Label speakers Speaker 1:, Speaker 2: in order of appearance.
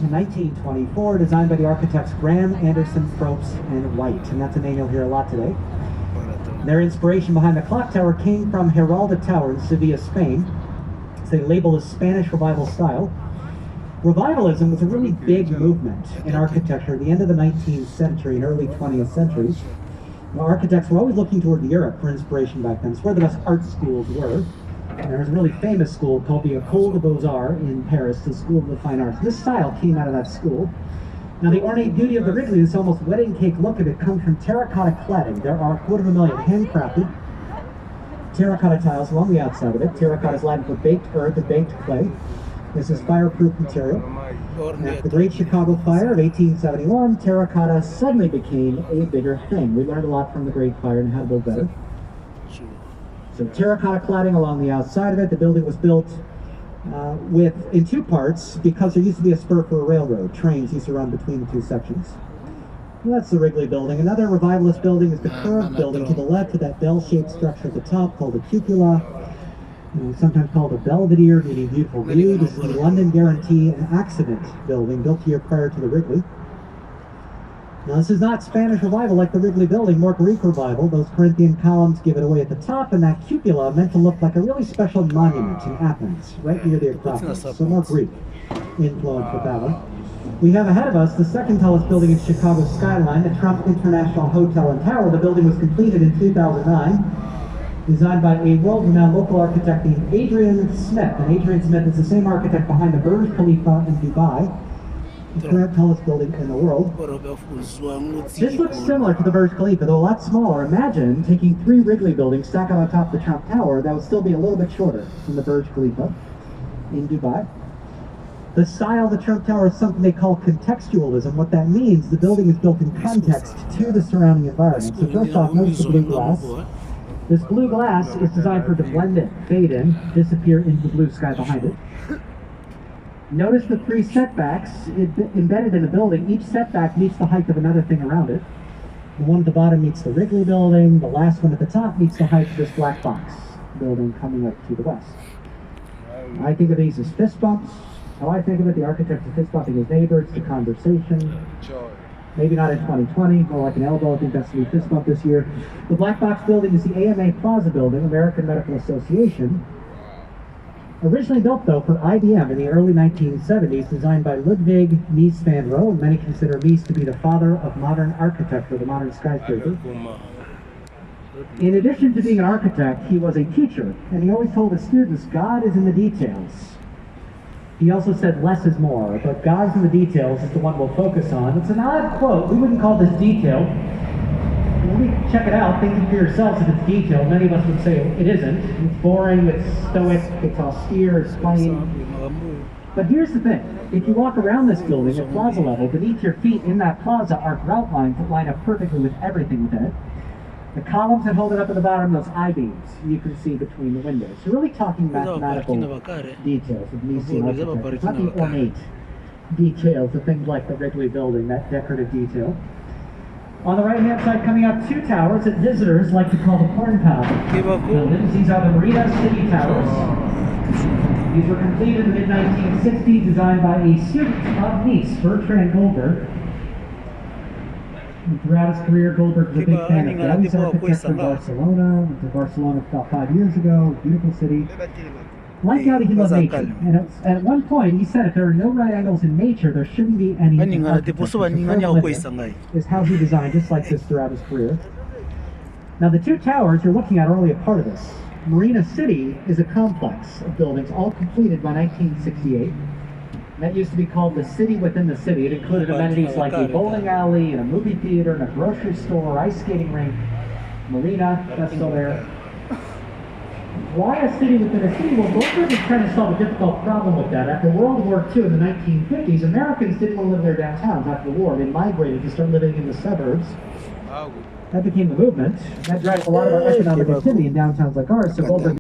Speaker 1: In 1924, designed by the architects Graham, Anderson, Probst, and White, and that's a name you'll hear a lot today. Their inspiration behind the clock tower came from Giralda Tower in Sevilla, Spain. It's labeled as Spanish Revival style. Revivalism was a really big movement in architecture at the end of the 19th century and early 20th centuries. Architects were always looking toward Europe for inspiration back then. It's where the best art schools were. And there was a really famous school called the École des Beaux-Arts in Paris, the School of the Fine Arts. This style came out of that school. Now the ornate beauty of the Wrigley, this almost wedding cake look of it, comes from terracotta cladding. There are 250,000 handcrafted terracotta tiles along the outside of it. Terracotta is lined with baked earth and baked clay. This is fireproof material. After the Great Chicago Fire of 1871, terracotta suddenly became a bigger thing. We learned a lot from the Great Fire and how to build better. So terracotta cladding along the outside of it. The building was built in two parts because there used to be a spur for a railroad. Trains used to run between the two sections. Well, that's the Wrigley building. Another revivalist building is the curved building to the left of that bell-shaped structure at the top called a cupola. Sometimes called a belvedere, meaning beautiful view. This is the London Guarantee and Accident building, built a year prior to the Wrigley. Now this is not Spanish Revival like the Wrigley building, more Greek Revival. Those Corinthian columns give it away at the top, and that cupola meant to look like a really special monument in Athens, right near the Acropolis. So more Greek influence with that one. We have ahead of us the second tallest building in Chicago's skyline, the Trump International Hotel and Tower. The building was completed in 2009. Designed by a world-renowned local architect named Adrian Smith. And Adrian Smith is the same architect behind the Burj Khalifa in Dubai, the current tallest building in the world. This looks similar to the Burj Khalifa, though a lot smaller. Imagine taking 3 Wrigley buildings, stacked on top of the Trump Tower. That would still be a little bit shorter than the Burj Khalifa in Dubai. The style of the Trump Tower is something they call contextualism. What that means, the building is built in context to the surrounding environment. So first off, notice the blue glass. This blue glass is designed for it to blend in, fade in, disappear into the blue sky behind it. Notice the 3 setbacks embedded in the building. Each setback meets the height of another thing around it. The one at the bottom meets the Wrigley building. The last one at the top meets the height of this black box building coming up to the west. I think of these as fist bumps. How I think of it, the architect is fist bumping his neighbor. It's a conversation. Maybe not in 2020, more like an elbow. I think that's the new fist bump this year. The black box building is the AMA Plaza building, American Medical Association. Originally built, though, for IBM in the early 1970s, designed by Ludwig Mies van Roo, and many consider Mies to be the father of modern architecture, the modern skyscraper. In addition to being an architect, he was a teacher, and he always told his students, God is in the details. He also said less is more, but God's in the details is the one we'll focus on. It's an odd quote. We wouldn't call this detailed. When we check it out, think for yourselves if it's detailed. Many of us would say it isn't. It's boring, it's stoic, it's austere, it's plain. But here's the thing. If you walk around this building at plaza level, beneath your feet in that plaza are grout lines that line up perfectly with everything within it. The columns that hold it up at the bottom, those I-beams, you can see between the windows. So really talking mathematical details of Miesian architecture. It's not the ornate details of things like the Wrigley building, that decorative detail. On the right-hand side, coming up, 2 towers that visitors like to call the Corn Palace buildings. These are the Marina City Towers. These were completed in the mid-1960s, designed by a student of Nice, Bertrand Goldberg. Throughout his career, Goldberg was a big fan of Gaudí's architecture in Barcelona. Went to Barcelona about 5 years ago, beautiful city. Like Gaudí, he loved nature. And at one point, he said if there are no right angles in nature, there shouldn't be any architecture. Is how he designed, just like this throughout his career. Now the 2 towers you're looking at are only a part of this. Marina City is a complex of buildings, all completed by 1968. That used to be called the city within the city. It included amenities like a bowling alley, and a movie theater, and a grocery store, ice skating rink, marina, that's still there. Why a city within a city? Well, Goldberg was trying to solve a difficult problem with that. After World War II in the 1950s, Americans didn't want to live in their downtowns after the war. They migrated to start living in the suburbs. That became the movement. That drives a lot of our economic activity in downtowns like ours. So Goldberg